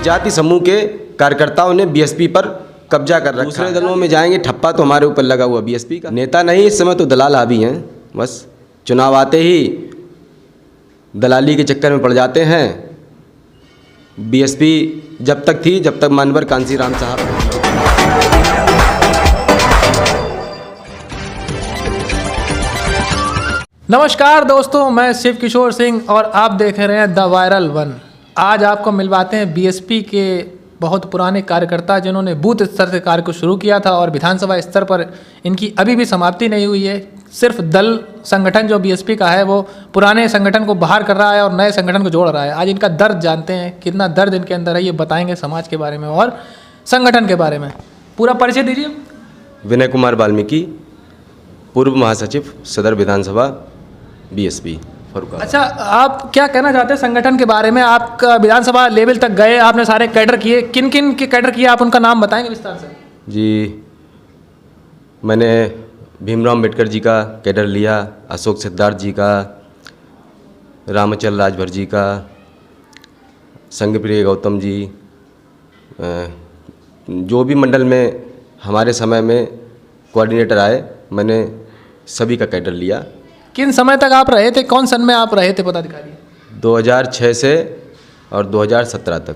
जाति समूह के कार्यकर्ताओं ने बीएसपी पर कब्जा कर रखा। दूसरे दलों में जाएंगे, ठप्पा तो हमारे ऊपर लगा हुआ बीएसपी का। नेता नहीं, इस समय तो दलाल हावी हैं। बस चुनाव आते ही दलाली के चक्कर में पड़ जाते हैं। बीएसपी जब तक थी, जब तक मानवर कांसीराम साहब। नमस्कार दोस्तों, मैं शिव किशोर सिंह और आप देख रहे हैं द वायरल वन। आज आपको मिलवाते हैं बीएसपी के बहुत पुराने कार्यकर्ता जिन्होंने बूथ स्तर से कार्य को शुरू किया था और विधानसभा स्तर पर इनकी अभी भी समाप्ति नहीं हुई है। सिर्फ दल संगठन जो बीएसपी का है वो पुराने संगठन को बाहर कर रहा है और नए संगठन को जोड़ रहा है। आज इनका दर्द जानते हैं, कितना दर्द इनके अंदर है, ये बताएंगे समाज के बारे में और संगठन के बारे में। पूरा परिचय दीजिए। विनय कुमार वाल्मीकि, पूर्व महासचिव सदर विधानसभा बीएसपी फरुखाबाद। अच्छा, आप क्या कहना चाहते हैं संगठन के बारे में? आप विधानसभा लेवल तक गए, आपने सारे कैडर किए, किन किन के कैडर किए, आप उनका नाम बताएंगे विस्तार से? जी, मैंने भीमराव अम्बेडकर जी का कैडर लिया, अशोक सिद्धार्थ जी का, रामचंद्र राजभर जी का, संघप्रिय गौतम जी, जो भी मंडल में हमारे समय में कोऑर्डिनेटर आए, मैंने सभी का कैडर लिया। किन समय तक आप रहे थे, कौन सन में आप रहे थे पदाधिकारी? 2006 से और 2017 तक।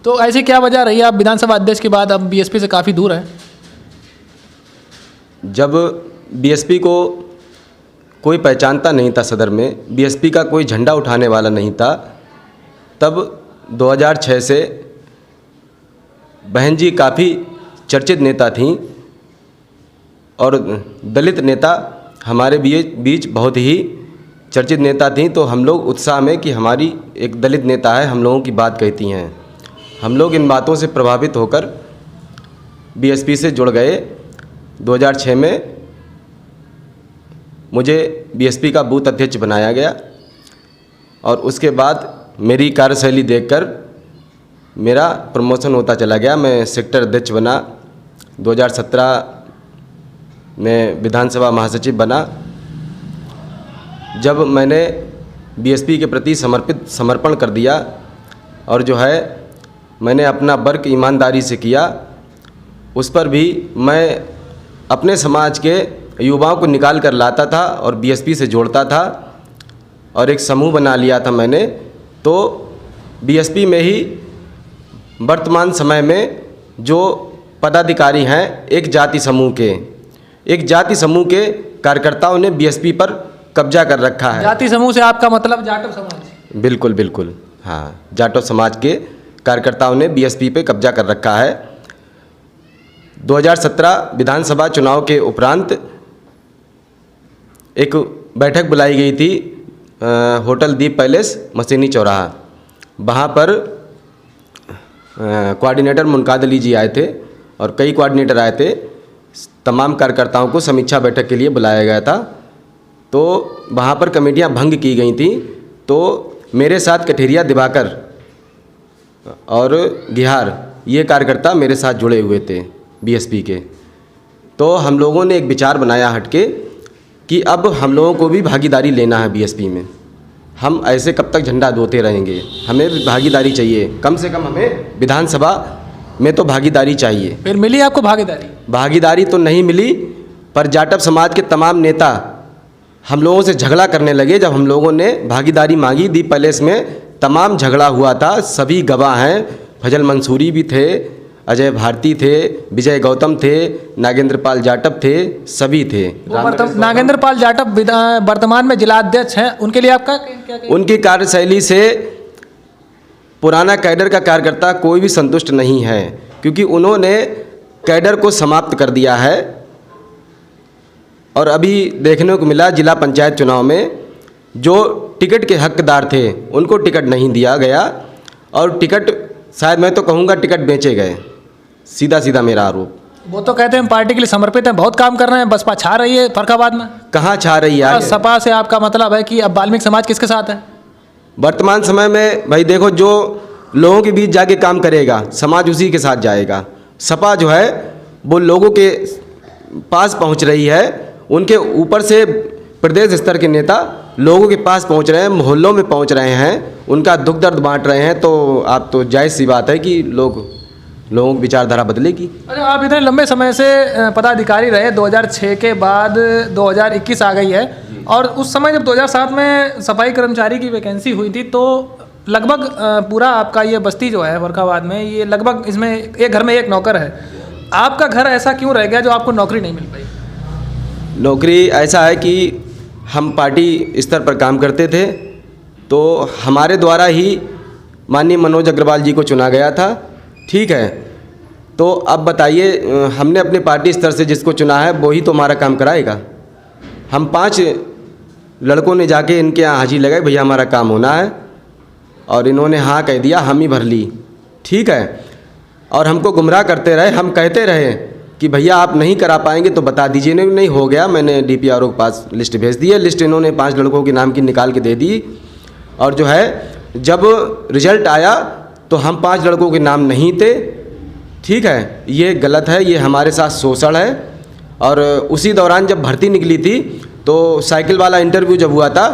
तो ऐसी क्या वजह रही, आप विधानसभा अध्यक्ष के बाद अब बीएसपी से काफ़ी दूर हैं? जब बीएसपी को कोई पहचानता नहीं था, सदर में बीएसपी का कोई झंडा उठाने वाला नहीं था, तब 2006 से बहन जी काफ़ी चर्चित नेता थीं और दलित नेता हमारे बीच बहुत ही चर्चित नेता थीं। तो हम लोग उत्साह में कि हमारी एक दलित नेता है, हम लोगों की बात कहती हैं। हम लोग इन बातों से प्रभावित होकर बीएसपी से जुड़ गए। 2006 में मुझे बीएसपी का बूथ अध्यक्ष बनाया गया और उसके बाद मेरी कार्यशैली देखकर मेरा प्रमोशन होता चला गया। मैं सेक्टर अध्यक्ष बना, 2017 में विधानसभा महासचिव बना। जब मैंने बीएसपी के प्रति समर्पण कर दिया और जो है मैंने अपना वर्क ईमानदारी से किया, उस पर भी मैं अपने समाज के युवाओं को निकाल कर लाता था और बीएसपी से जोड़ता था और एक समूह बना लिया था मैंने। तो बीएसपी में ही वर्तमान समय में जो पदाधिकारी हैं, एक जाति समूह के कार्यकर्ताओं ने बीएसपी पर कब्जा कर रखा है। जाति समूह से आपका मतलब जाटव समाज? बिल्कुल बिल्कुल, हाँ, जाटव समाज के कार्यकर्ताओं ने बीएसपी पे कब्जा कर रखा है। 2017 विधानसभा चुनाव के उपरांत एक बैठक बुलाई गई थी होटल दीप पैलेस, मसीनी चौराहा। वहाँ पर कोऑर्डिनेटर मुनकाद अली जी आए थे और कई कोऑर्डिनेटर आए थे। तमाम कार्यकर्ताओं को समीक्षा बैठक के लिए बुलाया गया था। तो वहाँ पर कमेटियाँ भंग की गई थी। तो मेरे साथ कठेरिया, दिवाकर और गिहार, ये कार्यकर्ता मेरे साथ जुड़े हुए थे बीएसपी के। तो हम लोगों ने एक विचार बनाया हटके कि अब हम लोगों को भी भागीदारी लेना है बीएसपी में। हम ऐसे कब तक झंडा दोते रहेंगे, हमें भी भागीदारी चाहिए। कम से कम हमें विधानसभा में तो भागीदारी चाहिए। फिर मिली आपको भागीदारी? भागीदारी तो नहीं मिली, पर जाटव समाज के तमाम नेता हम लोगों से झगड़ा करने लगे। जब हम लोगों ने भागीदारी मांगी, दीप पैलेस में तमाम झगड़ा हुआ था, सभी गवाह हैं। फजल मंसूरी भी थे, अजय भारती थे, विजय गौतम थे, नागेंद्र पाल जाटव थे, सभी थे। नागेंद्र पाल जाटव वर्तमान में जिलाध्यक्ष हैं, उनके लिए आपका क्या? उनकी कार्यशैली से पुराना कैडर का कार्यकर्ता कोई भी संतुष्ट नहीं है, क्योंकि उन्होंने कैडर को समाप्त कर दिया है। और अभी देखने को मिला जिला पंचायत चुनाव में जो टिकट के हकदार थे उनको टिकट नहीं दिया गया और टिकट, शायद मैं तो कहूँगा टिकट बेचे गए। सीधा मेरा आरोप। वो तो कहते हैं पार्टी के लिए समर्पित हैं, बहुत काम कर रहे हैं, बसपा छा रही है फरुखाबाद में। कहाँ छा रही है? सपा से आपका मतलब है कि अब वाल्मीकि समाज किसके साथ है वर्तमान समय में? भाई देखो, जो लोगों के बीच जाके काम करेगा समाज उसी के साथ जाएगा। सपा जो है वो लोगों के पास पहुंच रही है, उनके ऊपर से प्रदेश स्तर के नेता लोगों के पास पहुंच रहे हैं, मोहल्लों में पहुंच रहे हैं, उनका दुख दर्द बांट रहे हैं, तो आप तो जायज़ सी बात है कि लोगों की विचारधारा बदलेगी। अच्छा, आप इतने लंबे समय से पदाधिकारी रहे, 2006 के बाद 2021 आ गई है, और उस समय जब 2007 में सफाई कर्मचारी की वैकेंसी हुई थी तो लगभग पूरा आपका ये बस्ती जो है फर्रुखाबाद में, ये लगभग इसमें एक घर में एक नौकर है। आपका घर ऐसा क्यों रह गया जो आपको नौकरी नहीं मिल पाई? नौकरी ऐसा है कि हम पार्टी स्तर पर काम करते थे, तो हमारे द्वारा ही माननीय मनोज अग्रवाल जी को चुना गया था, ठीक है। तो अब बताइए, हमने अपने पार्टी स्तर से जिसको चुना है वो ही तो हमारा काम कराएगा। हम 5 लड़कों ने जाके इनके यहाँ हाजिरी लगाई, भैया हमारा काम होना है, और इन्होंने हाँ कह दिया, हम ही भर ली, ठीक है। और हमको गुमराह करते रहे, हम कहते रहे कि भैया आप नहीं करा पाएंगे तो बता दीजिए। नहीं हो गया, मैंने DPRO के पास लिस्ट भेज दी है। लिस्ट इन्होंने 5 लड़कों के नाम की निकाल के दे दी, और जो है जब रिजल्ट आया तो हम 5 लड़कों के नाम नहीं थे, ठीक है। ये गलत है, ये हमारे साथ शोषण है। और उसी दौरान जब भर्ती निकली थी तो साइकिल वाला इंटरव्यू जब हुआ था,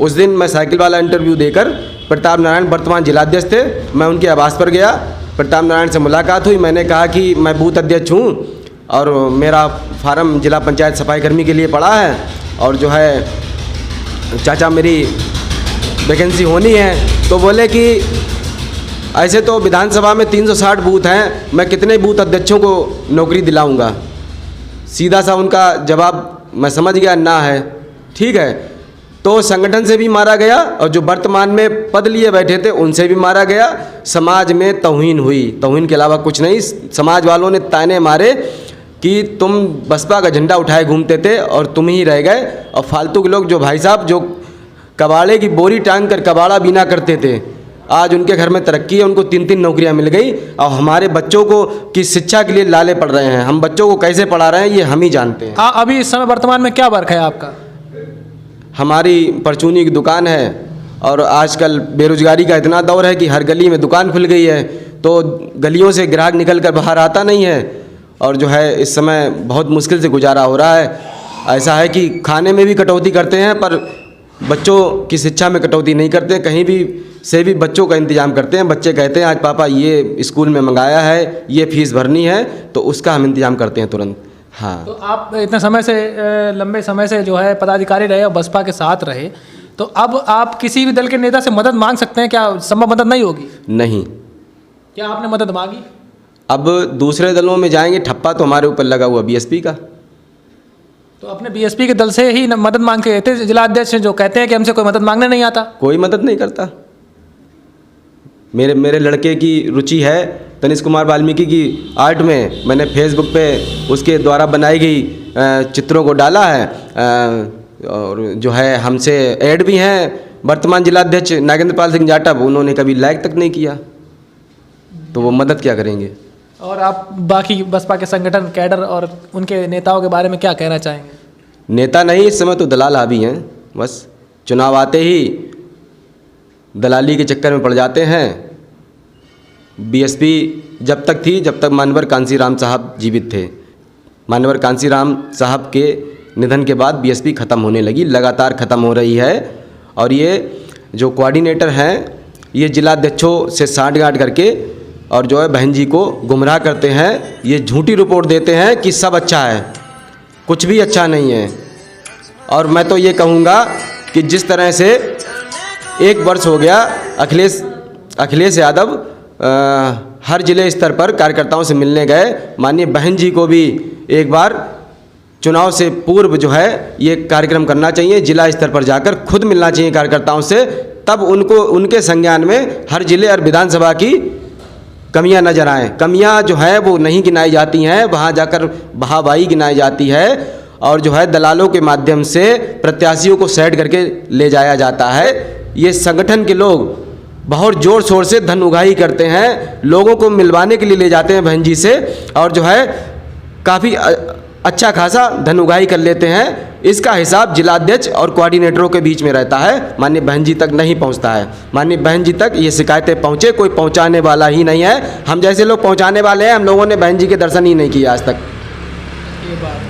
उस दिन मैं साइकिल वाला इंटरव्यू देकर, प्रताप नारायण वर्तमान जिलाध्यक्ष थे, मैं उनके आवास पर गया, प्रताप नारायण से मुलाकात हुई। मैंने कहा कि मैं बूथ अध्यक्ष हूँ और मेरा फार्म जिला पंचायत सफाई कर्मी के लिए पड़ा है, और जो है चाचा मेरी वैकेंसी होनी है। तो बोले कि ऐसे तो विधानसभा में 360 बूथ हैं, मैं कितने बूथ अध्यक्षों को नौकरी दिलाऊंगा। सीधा सा उनका जवाब मैं समझ गया, ना है, ठीक है। तो संगठन से भी मारा गया, और जो वर्तमान में पद लिए बैठे थे उनसे भी मारा गया। समाज में तौहीन हुई, तौहीन के अलावा कुछ नहीं। समाज वालों ने ताने मारे कि तुम बसपा का झंडा उठाए घूमते थे और तुम ही रह गए, और फालतू के लोग जो भाई साहब जो कबाड़े की बोरी टांग कर कबाड़ा बीना करते थे, आज उनके घर में तरक्की है, उनको 3-3 नौकरियां मिल गई, और हमारे बच्चों को की शिक्षा के लिए लाले पड़ रहे हैं। हम बच्चों को कैसे पढ़ा रहे हैं ये हम ही जानते हैं। अभी इस समय वर्तमान में क्या वर्क है आपका? हमारी परचूनी की दुकान है, और आजकल बेरोजगारी का इतना दौर है कि हर गली में दुकान खुल गई है, तो गलियों से ग्राहक निकल कर बाहर आता नहीं है, और जो है इस समय बहुत मुश्किल से गुजारा हो रहा है। ऐसा है कि खाने में भी कटौती करते हैं, पर बच्चों की शिक्षा में कटौती नहीं करते। कहीं भी से भी बच्चों का इंतजाम करते हैं। बच्चे कहते हैं आज पापा ये स्कूल में मंगाया है, ये फीस भरनी है, तो उसका हम इंतजाम करते हैं तुरंत। हाँ। तो आप इतने समय से, लंबे समय से जो है पदाधिकारी रहे और बसपा के साथ रहे, तो अब आप किसी भी दल के नेता से मदद मांग सकते हैं क्या? संभव मदद नहीं होगी? नहीं। क्या आपने मदद मांगी? अब दूसरे दलों में जाएंगे, ठप्पा तो हमारे ऊपर लगा हुआ BSP का। तो अपने BSP के दल से ही मदद मांग के रहते जिला अध्यक्ष जो कहते हैं कि हमसे कोई मदद मांगने नहीं आता। कोई मदद नहीं करता। मेरे लड़के की रुचि है तनिष कुमार वाल्मीकि की आर्ट में, मैंने फेसबुक पे उसके द्वारा बनाई गई चित्रों को डाला है, और जो है हमसे ऐड भी हैं। वर्तमान जिलाध्यक्ष नागेंद्र पाल सिंह जाटव, उन्होंने कभी लाइक तक नहीं किया, तो वो मदद क्या करेंगे। और आप बाकी बसपा के संगठन, कैडर और उनके नेताओं के बारे में क्या कहना चाहेंगे? नेता नहीं, इस समय तो दलाल हावी हैं। बस चुनाव आते ही दलाली के चक्कर में पड़ जाते हैं। BSP जब तक थी, जब तक मानवर कांसीराम साहब जीवित थे। मानवर कांसीराम साहब के निधन के बाद BSP ख़त्म होने लगी, लगातार ख़त्म हो रही है। और ये जो कोऑर्डिनेटर हैं, ये जिलाध्यक्षों से साठगांठ करके और जो है बहन जी को गुमराह करते हैं। ये झूठी रिपोर्ट देते हैं कि सब अच्छा है, कुछ भी अच्छा नहीं है। और मैं तो ये कहूँगा कि जिस तरह से 1 वर्ष हो गया अखिलेश यादव हर जिले स्तर पर कार्यकर्ताओं से मिलने गए, माननीय बहन जी को भी एक बार चुनाव से पूर्व जो है ये कार्यक्रम करना चाहिए, जिला स्तर पर जाकर खुद मिलना चाहिए कार्यकर्ताओं से, तब उनको उनके संज्ञान में हर जिले और विधानसभा की कमियां नजर आएँ। कमियां जो है वो नहीं गिनाई जाती हैं, वहाँ जाकर बहाबाही गिनाई जाती है, और जो है दलालों के माध्यम से प्रत्याशियों को सेट करके ले जाया जाता है। ये संगठन के लोग बहुत ज़ोर शोर से धन उगाही करते हैं, लोगों को मिलवाने के लिए ले जाते हैं बहन जी से, और जो है काफ़ी अच्छा खासा धन उगाही कर लेते हैं। इसका हिसाब जिलाध्यक्ष और कोऑर्डिनेटरों के बीच में रहता है, माननीय बहन जी तक नहीं पहुंचता है। माननीय बहन जी तक ये शिकायतें पहुँचे, कोई पहुंचाने वाला ही नहीं है। हम जैसे लोग पहुंचाने वाले हैं, हम लोगों ने बहन जी के दर्शन ही नहीं किए आज तक। ये बात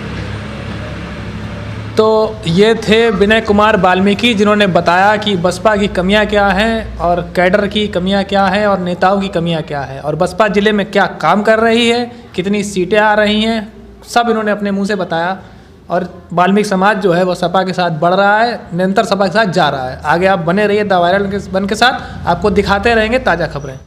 तो ये थे विनय कुमार वाल्मीकि, जिन्होंने बताया कि बसपा की कमियां क्या हैं और कैडर की कमियां क्या हैं और नेताओं की कमियां क्या है और बसपा ज़िले में क्या काम कर रही है, कितनी सीटें आ रही हैं, सब इन्होंने अपने मुंह से बताया। और वाल्मीकि समाज जो है वो सपा के साथ बढ़ रहा है, निरंतर सपा के साथ जा रहा है। आगे आप बने रहिए द वायरल वन के साथ, आपको दिखाते रहेंगे ताज़ा खबरें।